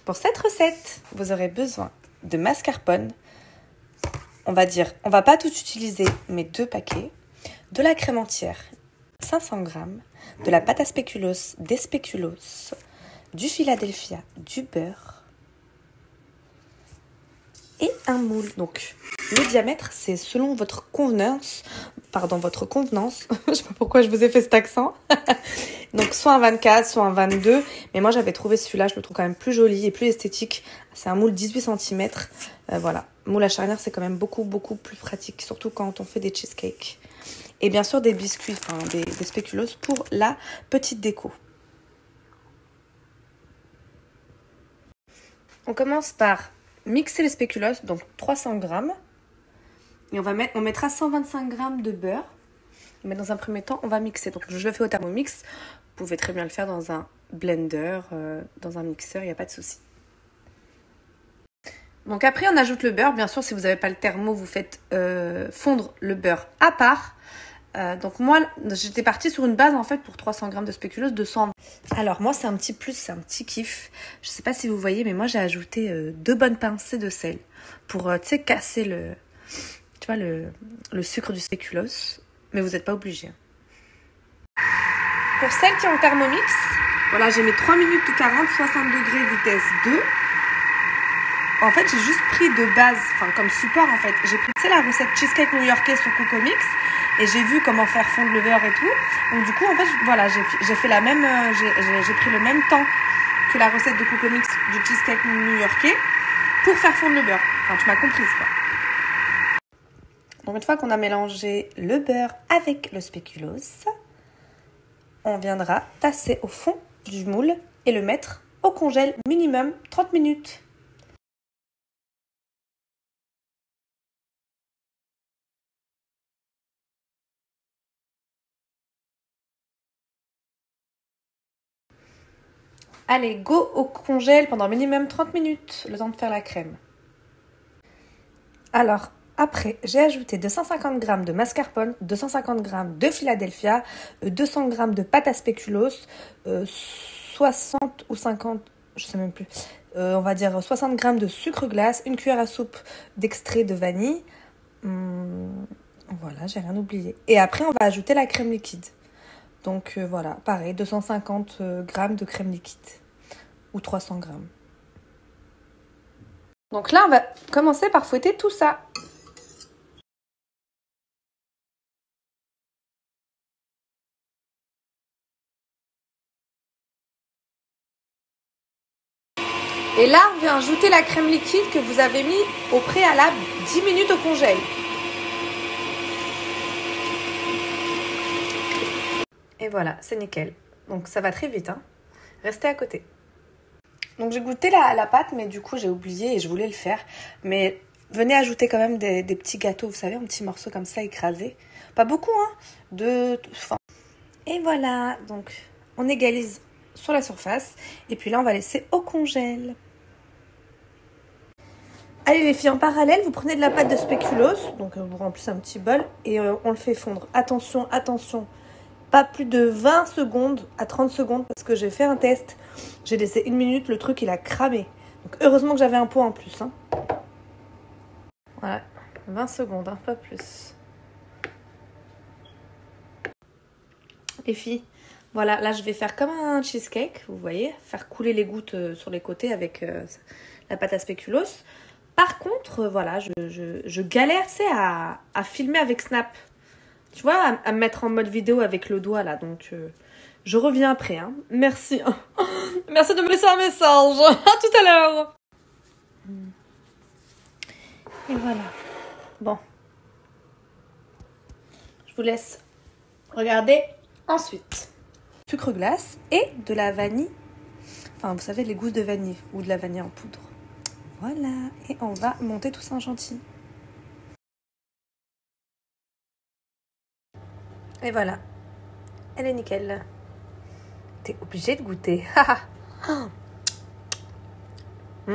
Pour cette recette, vous aurez besoin de mascarpone. On va pas tout utiliser, mais 2 paquets. De la crème entière, 500 g. De la pâte à spéculoos, des spéculoos. Du Philadelphia, du beurre. Et un moule. Donc, le diamètre, c'est selon votre convenance. Pardon, votre convenance. Je sais pas pourquoi je vous ai fait cet accent. Donc, soit un 24, soit un 22. Mais moi, j'avais trouvé celui-là. Je le trouve quand même plus joli et plus esthétique. C'est un moule 18 cm. Voilà. Moule à charnière, c'est quand même beaucoup plus pratique. Surtout quand on fait des cheesecakes. Et bien sûr, des biscuits, enfin, des spéculoos pour la petite déco. On commence par mixer les spéculoos, donc 300 g. Et on mettra 125 g de beurre. Mais dans un premier temps, on va mixer. Donc je le fais au Thermomix. Vous pouvez très bien le faire dans un blender, dans un mixeur, il n'y a pas de souci. Donc après, on ajoute le beurre. Bien sûr, si vous n'avez pas le thermo, vous faites fondre le beurre à part. Donc moi, j'étais partie sur une base en fait pour 300 g de spéculoos de 100. Alors moi, c'est un petit plus, c'est un petit kiff. Je sais pas si vous voyez, mais moi j'ai ajouté 2 bonnes pincées de sel pour casser le sucre du spéculoos. Mais vous n'êtes pas obligé. Pour celles qui ont le Thermomix, voilà, j'ai mis 3 minutes 40, 60 degrés vitesse 2. En fait, j'ai juste pris de base, enfin comme support en fait, j'ai pris la recette cheesecake new-yorkais sur Cocomix et j'ai vu comment faire fondre le beurre et tout. Donc du coup, en fait, voilà, j'ai fait la même, j'ai pris le même temps que la recette de Cocomix du cheesecake new-yorkais pour faire fondre le beurre. Enfin, tu m'as comprise quoi. Donc une fois qu'on a mélangé le beurre avec le spéculoos, on viendra tasser au fond du moule et le mettre au congèle minimum 30 minutes. Allez, go au congèle pendant minimum 30 minutes, le temps de faire la crème. Alors, après, j'ai ajouté 250 g de mascarpone, 250 g de Philadelphia, 200 g de pâte à spéculoos, 60 ou 50, je sais même plus, on va dire 60 g de sucre glace, une cuillère à soupe d'extrait de vanille. Voilà, j'ai rien oublié. Et après, on va ajouter la crème liquide. Donc voilà, pareil, 250 g de crème liquide ou 300 g. Donc là, on va commencer par fouetter tout ça. Et là, on vient ajouter la crème liquide que vous avez mis au préalable 10 minutes au congèle. Et voilà, c'est nickel. Donc ça va très vite, hein. Restez à côté. Donc j'ai goûté la pâte, mais du coup j'ai oublié et je voulais le faire. Mais venez ajouter quand même des petits gâteaux, vous savez, un petit morceau comme ça écrasé. Pas beaucoup, hein. Et voilà, donc on égalise sur la surface. Et puis là, on va laisser au congèle. Allez les filles, en parallèle, vous prenez de la pâte de spéculoos. Donc vous remplissez un petit bol et on le fait fondre. Attention, attention. Pas plus de 20 secondes à 30 secondes parce que j'ai fait un test. J'ai laissé 1 minute, le truc il a cramé. Donc heureusement que j'avais un pot en plus. Hein. Voilà, 20 secondes, hein, pas plus. Les filles, voilà, là je vais faire comme un cheesecake, vous voyez. Faire couler les gouttes sur les côtés avec la pâte à spéculoos. Par contre, voilà, je galère, tu sais, à filmer avec Snap. Tu vois, à me mettre en mode vidéo avec le doigt, là. Donc, je reviens après, hein. Merci. Merci de me laisser un message. À tout à l'heure. Et voilà. Bon. Je vous laisse regarder ensuite. Sucre glace et de la vanille. Enfin, vous savez, les gousses de vanille ou de la vanille en poudre. Voilà. Et on va monter tout ça en chantilly. Et voilà. Elle est nickel. T'es obligé de goûter. Mmh.